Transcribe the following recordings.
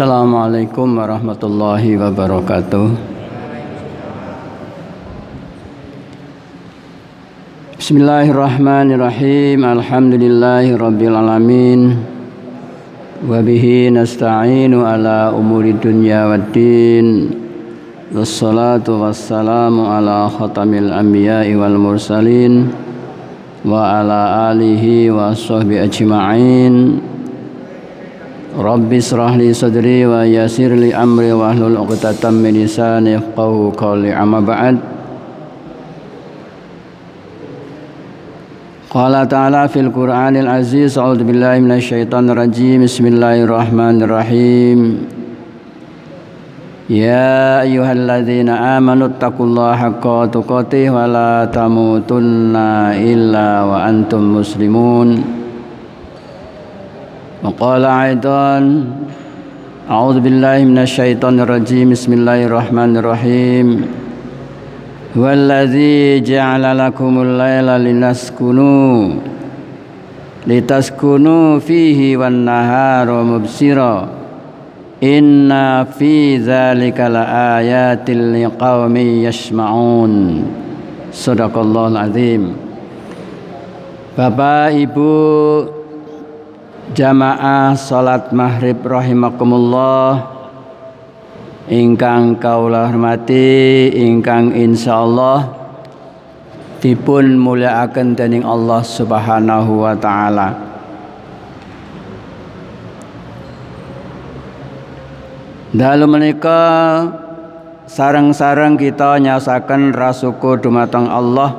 Assalamualaikum warahmatullahi wabarakatuh. Bismillahirrahmanirrahim. Alhamdulillahi rabbil alamin. Wa bihi nasta'inu ala umuri dunya waddin. Wassalatu wassalamu ala khatamil anbiya'i wal mursalin wa ala alihi wa sahbihi ajma'in. Rabbi israh li sadri wa yassir li amri wa hlul 'uqdatam min lisani yafqahu qawli. Amma ba'd. Qala ta'ala fil Qur'anil aziz, a'udzu billahi minasy syaithanir rajim. Bismillahirrahmanirrahim. Ya ayyuhalladzina amanu taqullaha haqqa tuqatih wa la tamutunna illa wa antum muslimun. وقال أيضا أعوذ بالله من الشيطان الرجيم بسم الله الرحمن الرحيم هو الذي جعل لكم الليل لتسكنوا فيه والنهار مبصرا إن في ذلك لآيات لقوم يسمعون. Sadaqallahul azim. Bapak Ibu jamaah salat maghrib rahimakumullah ingkang kaula hormati, ingkang insyaallah dipun mulyakaken dening Allah Subhanahu wa taala. Dalu menika sareng-sareng kita nyasaken rasuku dumateng Allah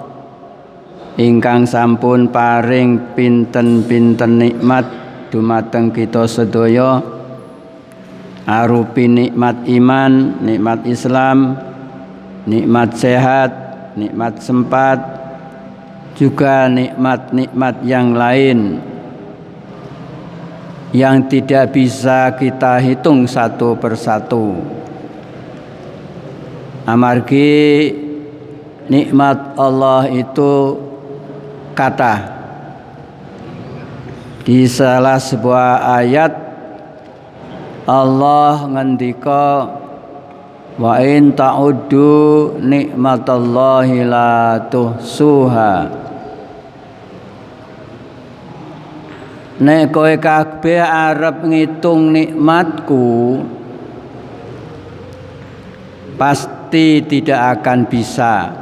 ingkang sampun paring pinten-pinten nikmat dumateng kita sedaya, arupi nikmat iman, nikmat Islam, nikmat sehat, nikmat sempat, juga nikmat-nikmat yang lain yang tidak bisa kita hitung satu persatu. Amargi nikmat Allah itu kathah. Di salah sebuah ayat Allah ngendika wa in ta'uddu nikmatallahi la tuhsuha. Nek kowe kabeh arep ngitung nikmatku pasti tidak akan bisa.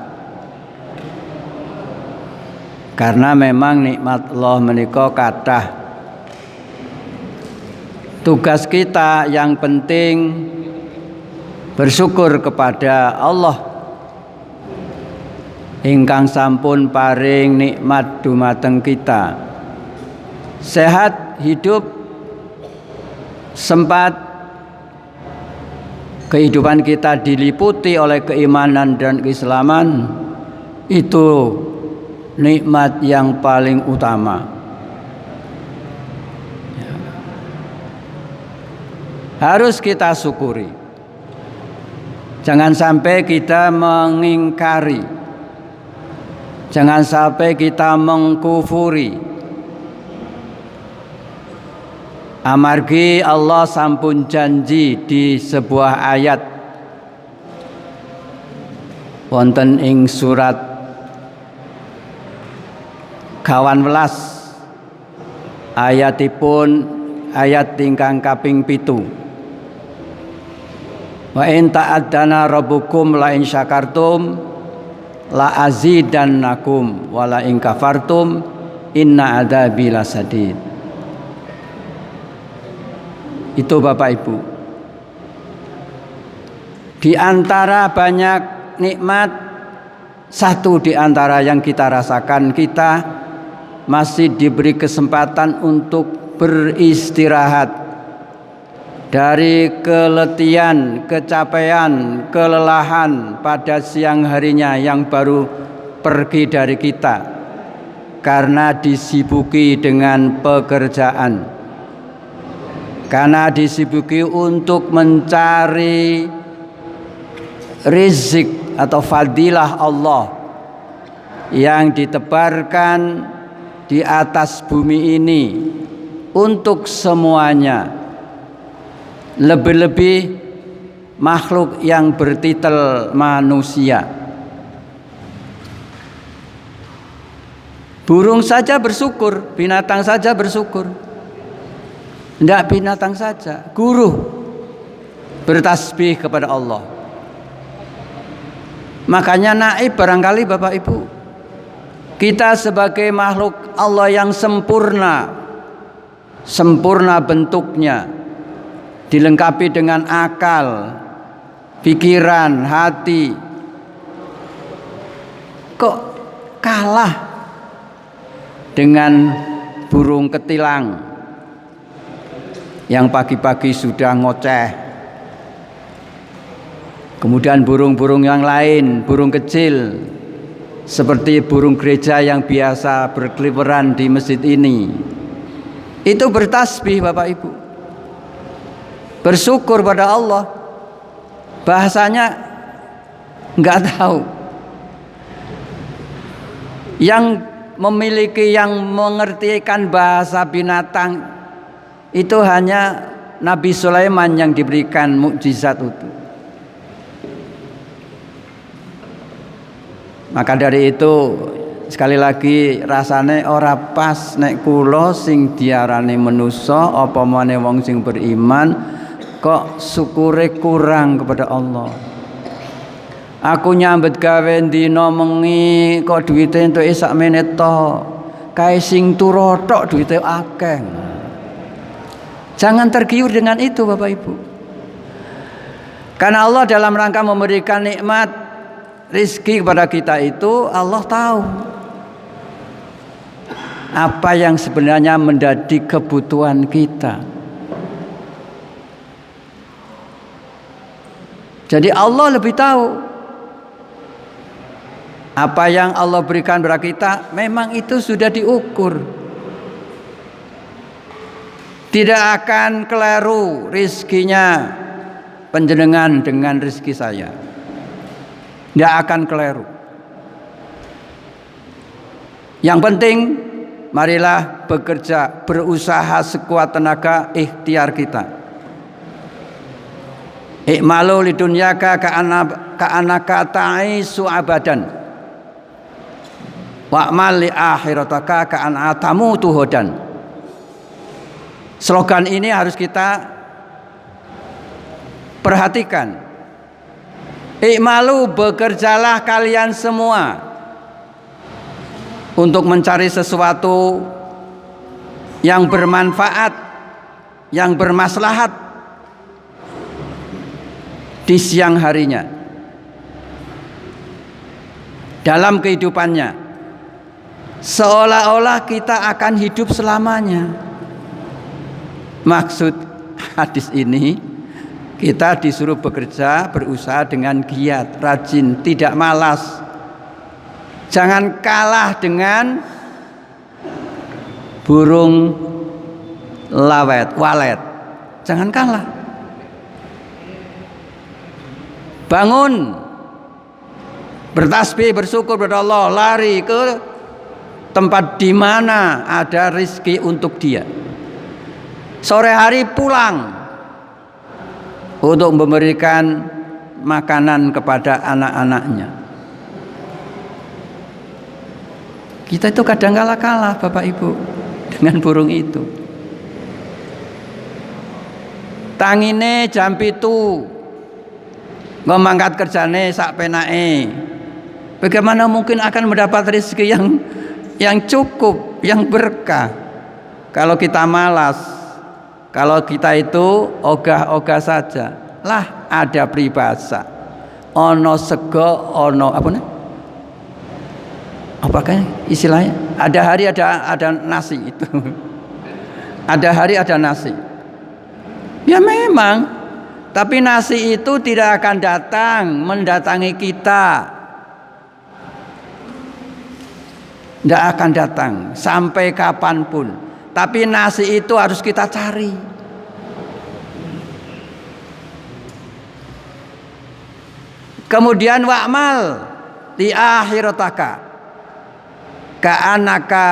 Karena memang nikmat Allah menika kathah. Tugas kita yang penting bersyukur kepada Allah ingkang sampun paring nikmat dumateng kita. Sehat, hidup, sempat, kehidupan kita diliputi oleh keimanan dan keislaman, itu nikmat yang paling utama. Harus kita syukuri. Jangan sampai kita mengingkari. Jangan sampai kita mengkufuri. Amargi Allah sampun janji di sebuah ayat wonten ing surat kawan welas ayatipun ayat ingkang kaping 7. Wa in ta'addana rabbukum la in syakartum la azidannakum wa la in kafartum inna adzabi lasadid. Itu Bapak Ibu. Di antara banyak nikmat satu di antara yang kita rasakan, kita masih diberi kesempatan untuk beristirahat dari keletihan, capaian, kelelahan pada siang harinya yang baru pergi dari kita karena disibuki dengan pekerjaan, karena disibuki untuk mencari rizki atau fadilah Allah yang ditebarkan di atas bumi ini untuk semuanya, lebih-lebih makhluk yang bertitel manusia. Burung saja bersyukur, binatang saja bersyukur. Tidak binatang saja, guru bertasbih kepada Allah. Makanya naib barangkali Bapak Ibu, kita sebagai makhluk Allah yang sempurna, sempurna bentuknya, dilengkapi dengan akal, pikiran, hati, kok kalah dengan burung ketilang yang pagi-pagi sudah ngoceh. Kemudian burung-burung yang lain, burung kecil seperti burung gereja yang biasa berkeliweran di masjid ini, itu bertasbih Bapak Ibu, bersyukur pada Allah. Bahasanya nggak tahu. Yang memiliki, yang mengertikan bahasa binatang itu hanya Nabi Sulaiman yang diberikan mukjizat itu. Maka dari itu sekali lagi rasane ora pas nek kula sing diarani manusa apa meneh wong sing beriman kok syukure kurang kepada Allah. Aku nyambet gawe dina mengi kok duwite entuke sakmene to. Kae sing turu tok duwite akeh. Jangan tergiur dengan itu Bapak Ibu. Karena Allah dalam rangka memberikan nikmat rizki kepada kita itu, Allah tahu apa yang sebenarnya menjadi kebutuhan kita. Jadi Allah lebih tahu apa yang Allah berikan kepada kita. Memang itu sudah diukur, tidak akan keliru rizkinya panjenengan dengan rizki saya. Tidak akan keliru. Yang penting marilah bekerja, berusaha sekuat tenaga ikhtiar kita. Ikmalu lidunyaka ka'anaka ta'isu abadan wa'mal li akhirataka ka'an tamutu hodan. Slogan ini harus kita perhatikan. Ikmalu, bekerjalah kalian semua untuk mencari sesuatu yang bermanfaat, yang bermaslahat di siang harinya, dalam kehidupannya, seolah-olah kita akan hidup selamanya. Maksud hadis ini, kita disuruh bekerja, berusaha dengan giat, rajin, tidak malas. Jangan kalah dengan burung walet. Jangan kalah. Bangun, bertasbih, bersyukur kepada Allah, lari ke tempat di mana ada rizki untuk dia. Sore hari pulang untuk memberikan makanan kepada anak-anaknya. Kita itu kadang kalah Bapak Ibu dengan burung itu. Tangine jam 7 ngomangkat kerjane sak penake. Bagaimana mungkin akan mendapat rezeki yang cukup, yang berkah kalau kita malas? Kalau kita itu ogah-ogah saja. Lah ada peribahasa, ono sego ono apa nih? Apakah istilahnya? Ada hari ada nasi itu. Ada hari ada nasi. Ya memang, tapi nasi itu tidak akan datang mendatangi kita. Tidak akan datang sampai kapanpun. Tapi nasi itu harus kita cari. Kemudian wa'mal li akhirataka ka'anaka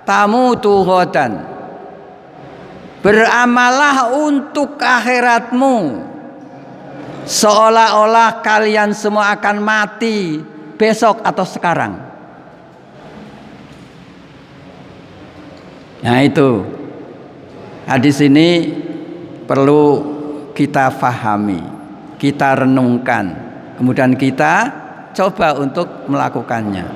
tamutu ghadan. Beramallah untuk akhiratmu seolah-olah kalian semua akan mati besok atau sekarang. Nah itu hadis ini perlu kita fahami, kita renungkan, kemudian kita coba untuk melakukannya.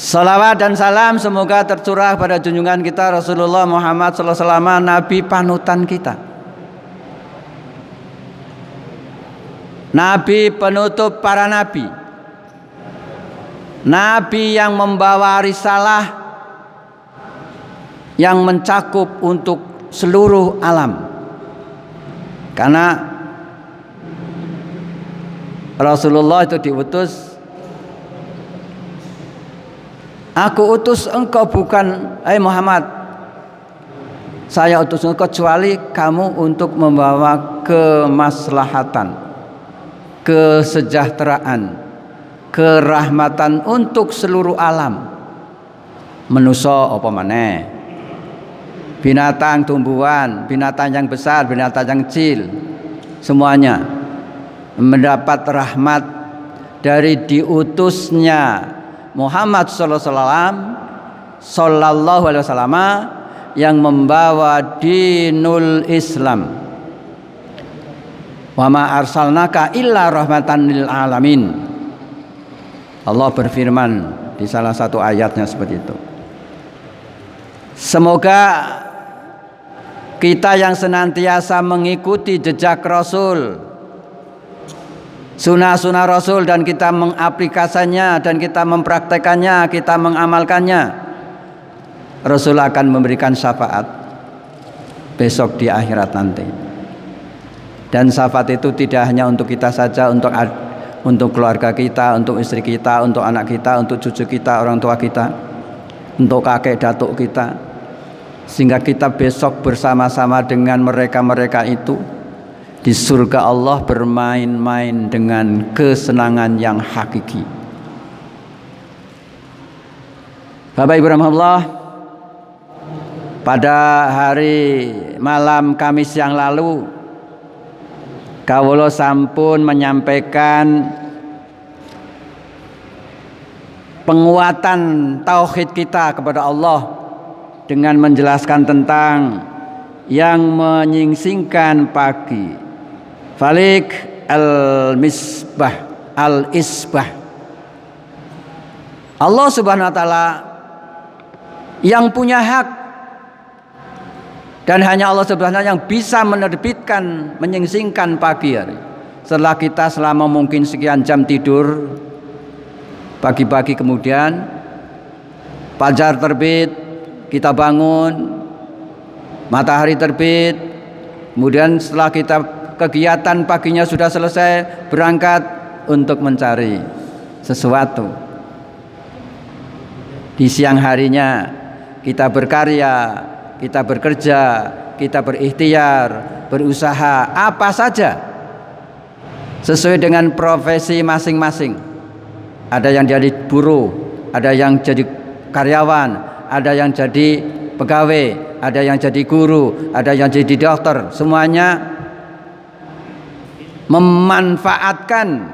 Salawat dan salam semoga tercurah pada junjungan kita Rasulullah Muhammad SAW, Nabi panutan kita, Nabi penutup para nabi, Nabi yang membawa risalah yang mencakup untuk seluruh alam. Karena Rasulullah itu diutus, aku utus engkau bukan, Muhammad, saya utus engkau kecuali kamu untuk membawa kemaslahatan, kesejahteraan, kerahmatan untuk seluruh alam. Manusia apa maneh, binatang, tumbuhan, binatang yang besar, binatang yang kecil, semuanya mendapat rahmat dari diutusnya Muhammad sallallahu alaihi wasallam yang membawa dinul Islam. Wa ma arsalnaka illa rahmatan lil alamin. Allah berfirman di salah satu ayatnya seperti itu. Semoga kita yang senantiasa mengikuti jejak Rasul, sunnah-sunnah Rasul, dan kita mengaplikasikannya dan kita mempraktekannya, kita mengamalkannya, Rasul akan memberikan syafaat besok di akhirat nanti. Dan syafaat itu tidak hanya untuk kita saja, untuk keluarga kita, untuk istri kita, untuk anak kita, untuk cucu kita, orang tua kita, untuk kakek datuk kita, sehingga kita besok bersama-sama dengan mereka-mereka itu di surga Allah bermain-main dengan kesenangan yang hakiki. Bapak Ibu rahmatullah, pada hari malam Kamis yang lalu kawula sampun menyampaikan penguatan tauhid kita kepada Allah dengan menjelaskan tentang yang menyingsingkan pagi, Falik al-misbah, al-isbah. Allah Subhanahu wa taala yang punya hak, dan hanya Allah Subhanahu wa taala yang bisa menerbitkan, menyingsingkan pagi hari. Setelah kita selama mungkin sekian jam tidur, pagi-pagi kemudian fajar terbit, kita bangun, matahari terbit, kemudian setelah kita kegiatan paginya sudah selesai, berangkat untuk mencari sesuatu. Di siang harinya kita berkarya, kita bekerja, kita berikhtiar, berusaha apa saja sesuai dengan profesi masing-masing. Ada yang jadi buruh, ada yang jadi karyawan, ada yang jadi pegawai, ada yang jadi guru, ada yang jadi dokter. Semuanya memanfaatkan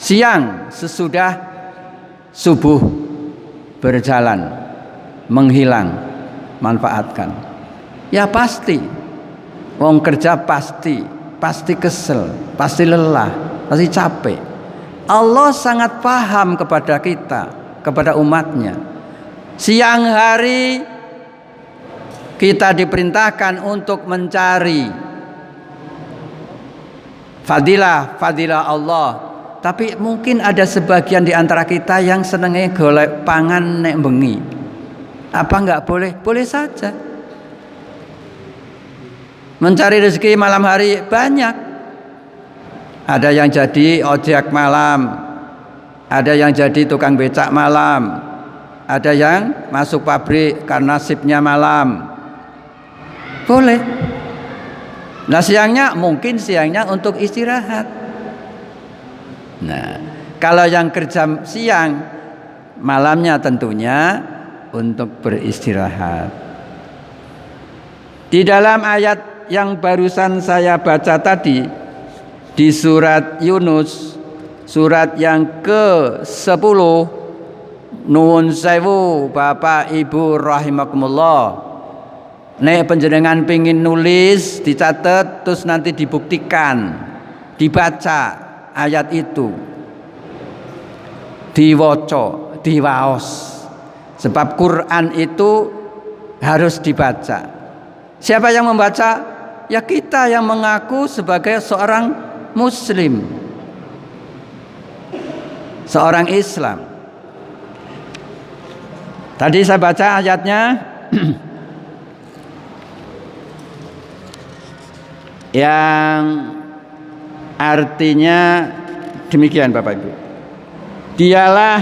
siang sesudah subuh berjalan, menghilang, manfaatkan. Ya pasti, wong kerja pasti kesel, pasti lelah, pasti capek. Allah sangat paham kepada kita, kepada umatnya. Siang hari kita diperintahkan untuk mencari fadilah Allah, Tapi mungkin ada sebagian di antara kita yang senengnya golek pangan nek bengi. Apa enggak boleh? Boleh saja. Mencari rezeki malam hari banyak. Ada yang jadi ojek malam, ada yang jadi tukang becak malam, ada yang masuk pabrik karena shiftnya malam. Boleh. Nah siangnya mungkin siangnya untuk istirahat. Nah kalau yang kerja siang, malamnya tentunya untuk beristirahat. Di dalam ayat yang barusan saya baca tadi, di surat Yunus, surat yang ke-10, nuwun sewu Bapak Ibu rahimakumullah, nek panjenengan pengin nulis dicatat terus nanti dibuktikan, dibaca ayat itu, diwaca, diwaos. Sebab Quran itu harus dibaca. Siapa yang membaca? Ya kita yang mengaku sebagai seorang Muslim, seorang Islam. Tadi saya baca ayatnya. Yang artinya demikian Bapak Ibu. Dialah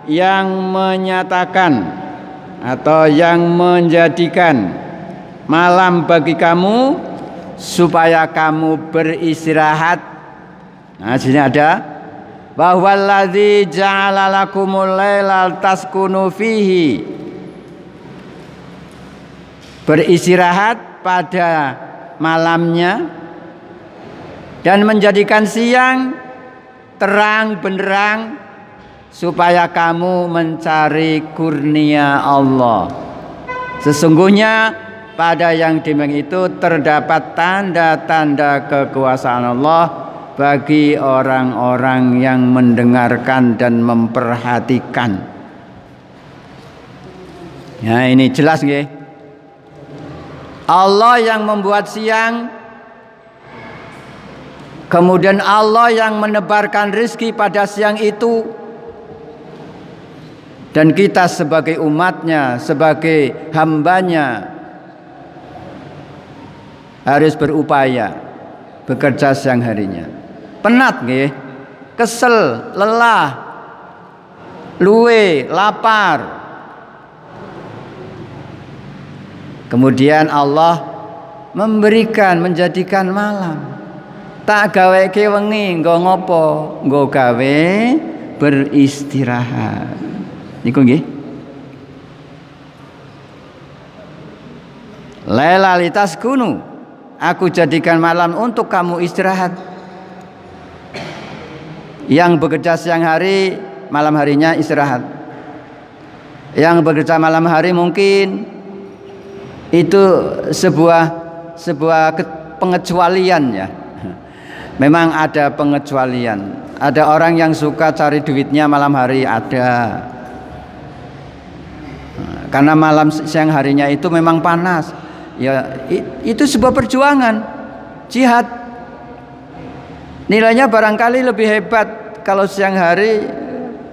yang menyatakan atau yang menjadikan malam bagi kamu supaya kamu beristirahat. Nah, sini ada wa huwallazi ja'ala lakumul laila taskunu fihi. Beristirahat pada malamnya dan menjadikan siang terang benderang supaya kamu mencari kurnia Allah. Sesungguhnya pada yang demikian itu terdapat tanda-tanda kekuasaan Allah bagi orang-orang yang mendengarkan dan memperhatikan. Ya, ini jelas nggih. Allah yang membuat siang, kemudian Allah yang menebarkan rezeki pada siang itu, dan kita sebagai umatnya, sebagai hambanya harus berupaya bekerja siang harinya. Penat nggih, kesel, lelah, luwe, lapar. Kemudian Allah memberikan, menjadikan malam. Tak gawe ke wengi, nggo ngopo? Nggo gawe beristirahat. Niku nggih. Laila litaskunu, aku jadikan malam untuk kamu istirahat. Yang bekerja siang hari, malam harinya istirahat. Yang bekerja malam hari mungkin itu sebuah pengecualian ya. Memang ada pengecualian. Ada orang yang suka cari duitnya malam hari, ada. Karena malam siang harinya itu memang panas. Ya itu sebuah perjuangan, jihad. Nilainya barangkali lebih hebat kalau siang hari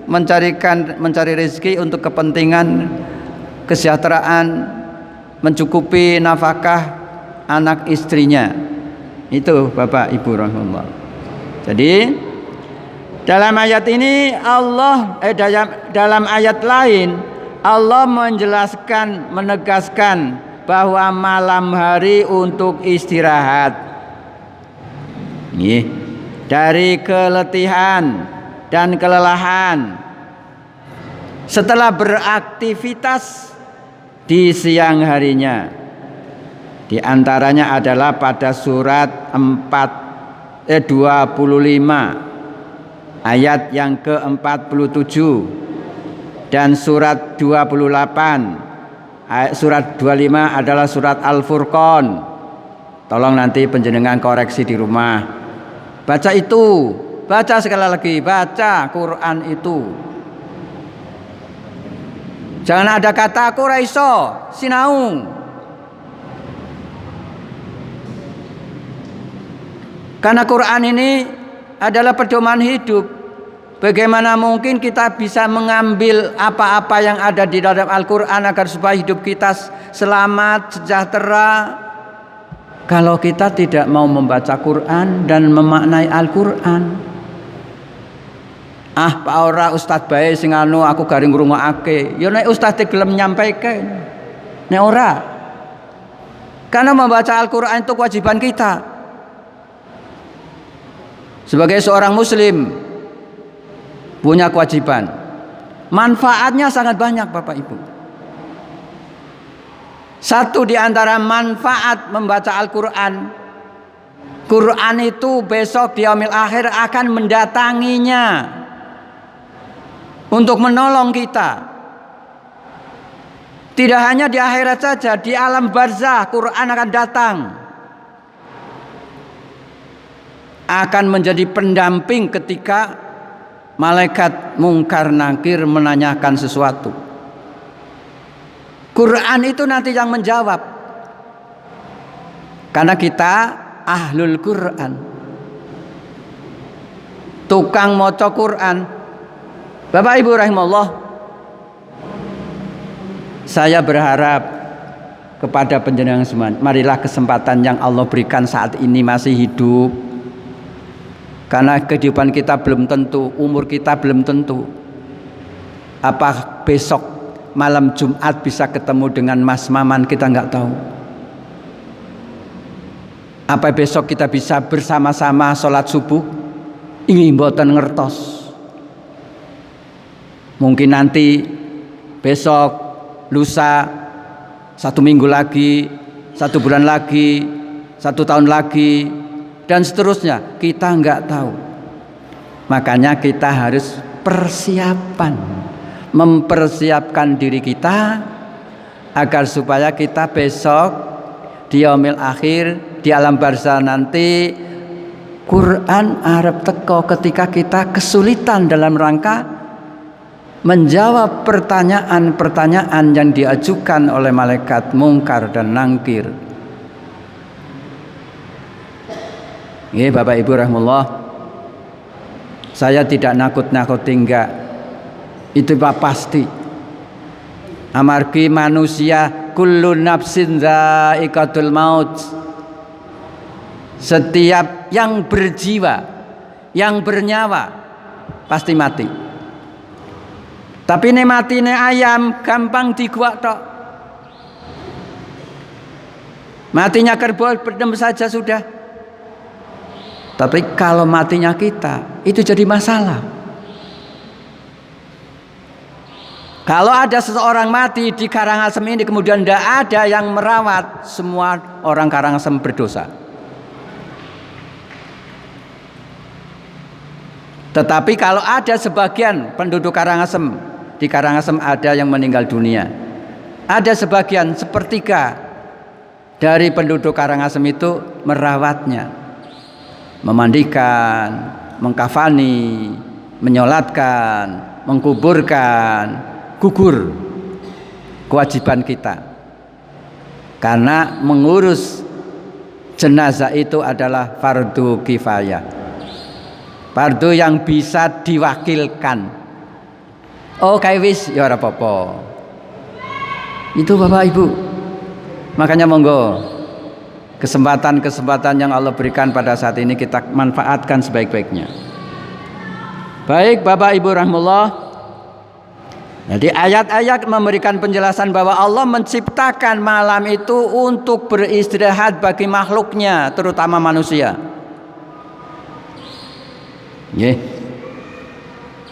mencari rezeki untuk kepentingan kesejahteraan, mencukupi nafkah anak istrinya. Itu Bapak Ibu rahimahullah. Jadi dalam ayat ini dalam ayat lain Allah menjelaskan, menegaskan bahwa malam hari untuk istirahat. Dari keletihan dan kelelahan setelah beraktivitas di siang harinya. Di antaranya adalah pada surat 25 ayat yang ke-47 dan surat 28. Surat 25 adalah surat Al-Furqan. Tolong nanti panjenengan koreksi di rumah. Baca itu, baca sekali lagi, baca Quran itu. Jangan ada kata aku ra iso sinau. Karena Quran ini adalah pedoman hidup. Bagaimana mungkin kita bisa mengambil apa-apa yang ada di dalam Al-Quran agar supaya hidup kita selamat, sejahtera, kalau kita tidak mau membaca Quran dan memaknai Al-Quran? Pak ora ustaz bae sing anu aku garing ngrungokake. Ya nek ustaz gelem nyampaike. Nek ora. Karena membaca Al-Quran itu kewajiban kita. Sebagai seorang muslim punya kewajiban. Manfaatnya sangat banyak Bapak Ibu. Satu di antara manfaat membaca Al-Quran, Quran itu besok di yaumil akhir akan mendatanginya untuk menolong kita. Tidak hanya di akhirat saja, di alam barzah Quran akan datang, akan menjadi pendamping ketika malaikat mungkar nakir menanyakan sesuatu. Quran itu nanti yang menjawab, karena kita ahlul Quran, tukang maca Quran. Bapak Ibu rahimallah, saya berharap kepada panjenengan semua, marilah kesempatan yang Allah berikan saat ini masih hidup, karena kehidupan kita belum tentu, umur kita belum tentu. Apa besok malam Jumat bisa ketemu dengan Mas Maman, kita nggak tahu. Apa besok kita bisa bersama-sama sholat subuh? Ini mboten ngertos. Mungkin nanti besok, lusa, 1 minggu lagi, 1 bulan lagi, 1 tahun lagi, dan seterusnya, kita nggak tahu. Makanya kita harus mempersiapkan diri kita agar supaya kita besok di yaumil akhir, di alam barzah nanti, Quran arep teko ketika kita kesulitan dalam rangka menjawab pertanyaan-pertanyaan yang diajukan oleh malaikat mungkar dan nangkir. Ya Bapak Ibu rahimahullah, saya tidak nakut-nakuti, enggak. Itu pasti. Amargi manusia kullu nafsin dha'iqatul maut. Setiap yang berjiwa, yang bernyawa pasti mati. Tapi ini mati ini ayam gampang diguak tok. Matinya kerbau berdem saja sudah. Tapi kalau matinya kita, itu jadi masalah. Kalau ada seseorang mati di Karangasem ini kemudian tidak ada yang merawat, semua orang Karangasem berdosa. Tetapi kalau ada sebagian penduduk Karangasem, di Karangasem ada yang meninggal dunia, ada sebagian sepertiga dari penduduk Karangasem itu merawatnya, memandikan, mengkafani, menyolatkan, mengkuburkan, gugur kewajiban kita. Karena mengurus jenazah itu adalah fardu kifayah, fardu yang bisa diwakilkan. Oh kayak wis ya ora apa-apa. Itu Bapak Ibu. Makanya monggo kesempatan-kesempatan yang Allah berikan pada saat ini kita manfaatkan sebaik-baiknya. Baik Bapak Ibu rahimahullah. Jadi ayat-ayat memberikan penjelasan bahwa Allah menciptakan malam itu untuk beristirahat bagi makhluknya, terutama manusia.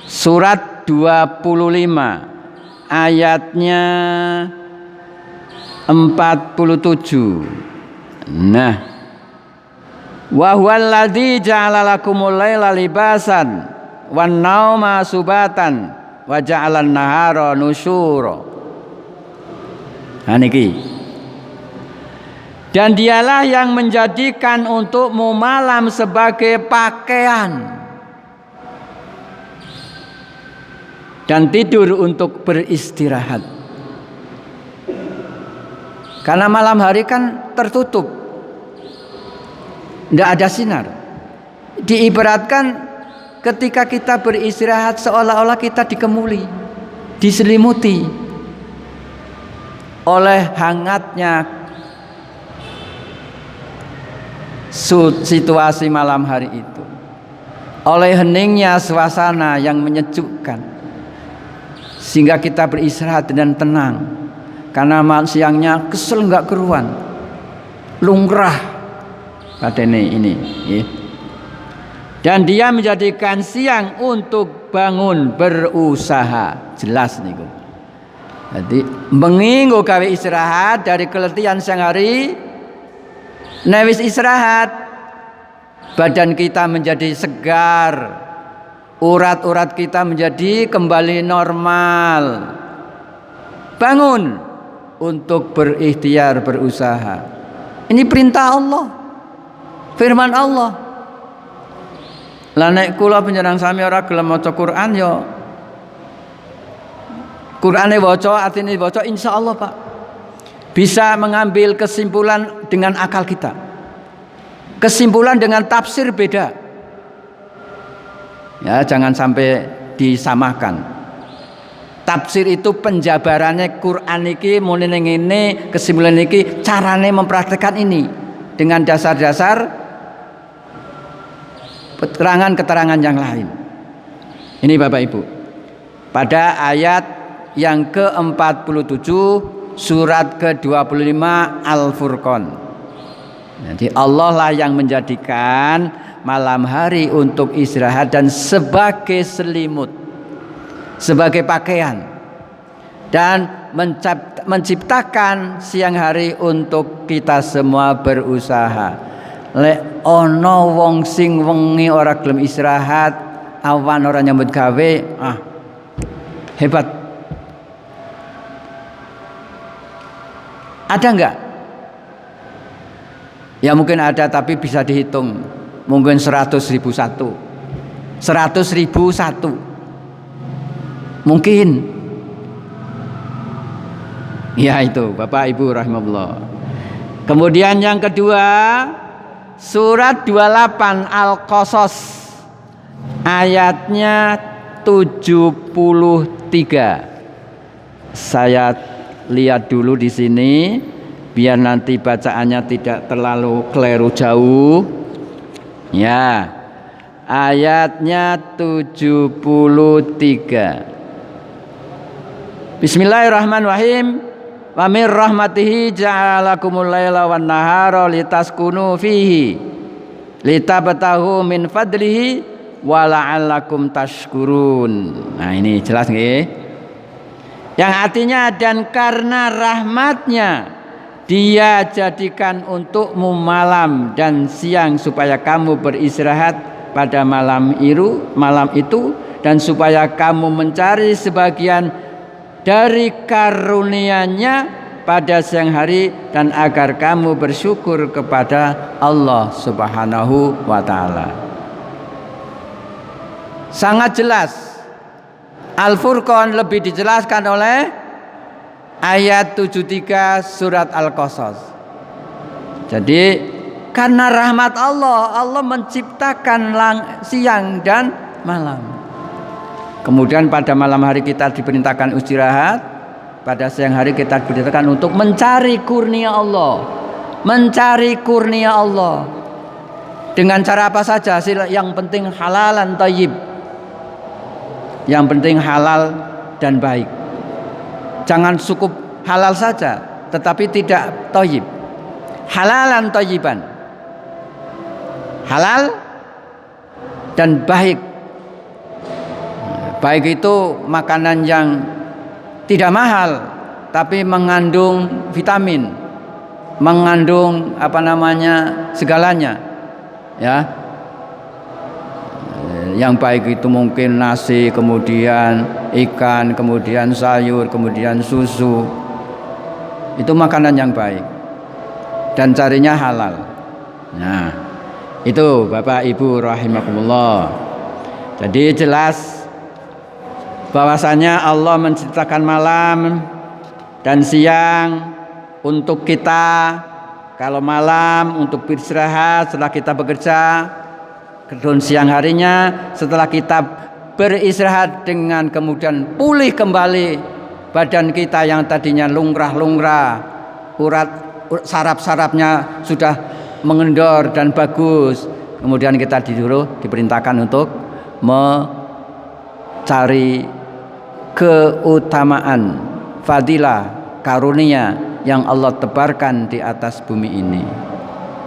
Surat 25 ayatnya 47. Nah, wa huwallazi ja'ala lakumul laila libasan wan nauma subatan wa ja'alan nahara nusyura. Niki. Dan dialah yang menjadikan untukmu malam sebagai pakaian dan tidur untuk beristirahat. Karena malam hari kan tertutup, tidak ada sinar. Diibaratkan ketika kita beristirahat seolah-olah kita dikemuli, diselimuti oleh hangatnya situasi malam hari itu, oleh heningnya suasana yang menyejukkan, sehingga kita beristirahat dengan tenang. Karena siangnya kesel nggak keruan, lungrah pada ini ya. Dan dia menjadikan siang untuk bangun berusaha. Jelas nih. Jadi bengi nggo gawe istirahat dari keletihan siang hari. Nawis istirahat, badan kita menjadi segar, urat-urat kita menjadi kembali normal. Bangun untuk berikhtiar, berusaha. Ini perintah Allah, firman Allah. Lah nek kula panjenengan sami ora gelem maca Quran ya Qurane waca, artine waca insyaallah Pak bisa mengambil kesimpulan dengan akal kita. Kesimpulan dengan tafsir beda. Ya, jangan sampai disamakan. Tafsir itu penjabarannya Quran iki muni ning ngene, kesimpulan iki carane mempraktekkan ini dengan dasar-dasar keterangan-keterangan yang lain. Ini Bapak Ibu, pada ayat yang ke-47 surat ke-25 Al-Furqan. Jadi Allah lah yang menjadikan malam hari untuk istirahat dan sebagai selimut, sebagai pakaian, dan menciptakan siang hari untuk kita semua berusaha. Lek ana wong sing wengi ora gelem istirahat, awan ora nyambut gawe, hebat. Ada enggak? Ya mungkin ada, tapi bisa dihitung. Mungkin 100.000 satu. 100.000 satu. Mungkin. Ya itu Bapak Ibu rahimahullah. Kemudian yang kedua, surat 28 Al-Qasas ayatnya 73. Saya lihat dulu di sini biar nanti bacaannya tidak terlalu keliru jauh. Ya. Ayatnya 73. Bismillahirrahmanirrahim. Wa mir rahmatihi ja'alakumul laila wan nahara litaskunu fihi litabtahu min fadlihi wa la'allakum tashkurun. Nah, ini jelas nggih? Yang artinya dan karena rahmatnya Dia jadikan untukmu malam dan siang supaya kamu beristirahat pada malam itu dan supaya kamu mencari sebagian dari karunia-Nya pada siang hari dan agar kamu bersyukur kepada Allah Subhanahu wa taala. Sangat jelas. Al-Furqan lebih dijelaskan oleh ayat 73 surat Al-Qasas. Jadi karena rahmat Allah, Allah menciptakan siang dan malam. Kemudian pada malam hari kita diperintahkan istirahat, pada siang hari kita diperintahkan untuk mencari kurnia Allah. Mencari kurnia Allah. Dengan cara apa saja? Yang penting halalan thayyib. Yang penting halal dan baik. Jangan cukup halal saja, tetapi tidak thayyib. Halalan thayyiban. Halal dan baik. Baik itu makanan yang tidak mahal, tapi mengandung vitamin, mengandung segalanya. Ya. Yang baik itu mungkin nasi, kemudian ikan, kemudian sayur, kemudian susu. Itu makanan yang baik dan carinya halal. Nah, itu Bapak Ibu rahimakumullah. Jadi jelas bahwasanya Allah menciptakan malam dan siang untuk kita. Kalau malam untuk beristirahat setelah kita bekerja, Dan siang harinya setelah kita beristirahat dengan kemudian pulih kembali badan kita yang tadinya lungrah-lungrah, urat saraf-sarafnya sudah mengendor dan bagus. Kemudian kita diperintahkan untuk mencari keutamaan, fadilah, karunia yang Allah tebarkan di atas bumi ini.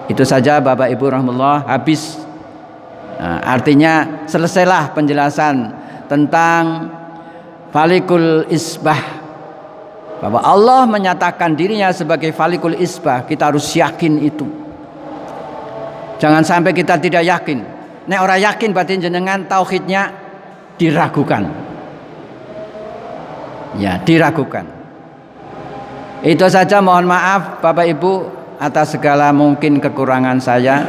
Itu saja Bapak Ibu rahmatullah, habis. Nah, artinya selesailah penjelasan tentang falikul isbah, bahwa Allah menyatakan dirinya sebagai falikul isbah. Kita harus yakin itu. Jangan sampai kita tidak yakin. Nek orang yakin berarti jenengan tauhidnya diragukan. Ya, diragukan. Itu saja, mohon maaf Bapak Ibu atas segala mungkin kekurangan saya,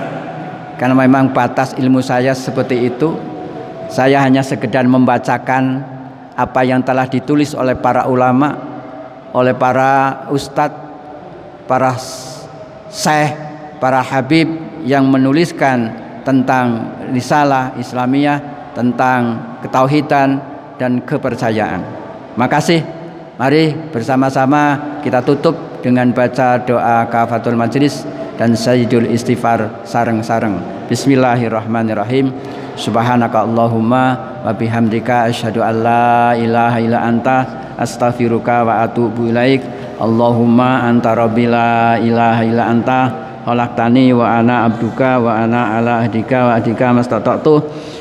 karena memang batas ilmu saya seperti itu. Saya hanya sekedar membacakan apa yang telah ditulis oleh para ulama, oleh para ustadz, para syekh, para habib yang menuliskan tentang risalah Islamiyah, tentang ketauhidan dan kepercayaan. Makasih. Mari bersama-sama kita tutup dengan baca doa kafatul majlis dan sayyidul istighfar sareng-sareng. Bismillahirrahmanirrahim. Subhanaka Allahumma wa bihamdika asyhadu an la ilaha illa anta astaghfiruka wa atubu ilaik. Allahumma anta rabbi la ilaha illa anta khalaqtani wa ana abduka wa ana ala ahdika wa ahdika mastata'tu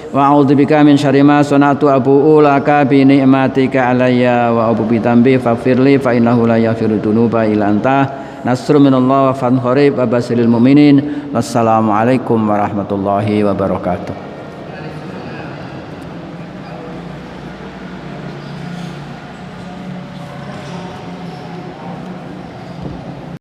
wa a'udzubika min syarri ma sana'tu abu'u laka bi ni'matika alayya wa abu bi dambi faghfirli fa innahu la yaghfiru dzunuba illa anta. Nasrun minallah wa fadhun qarib wa basyiril mu'minin. Wassalamu alaikum warahmatullahi wabarakatuh.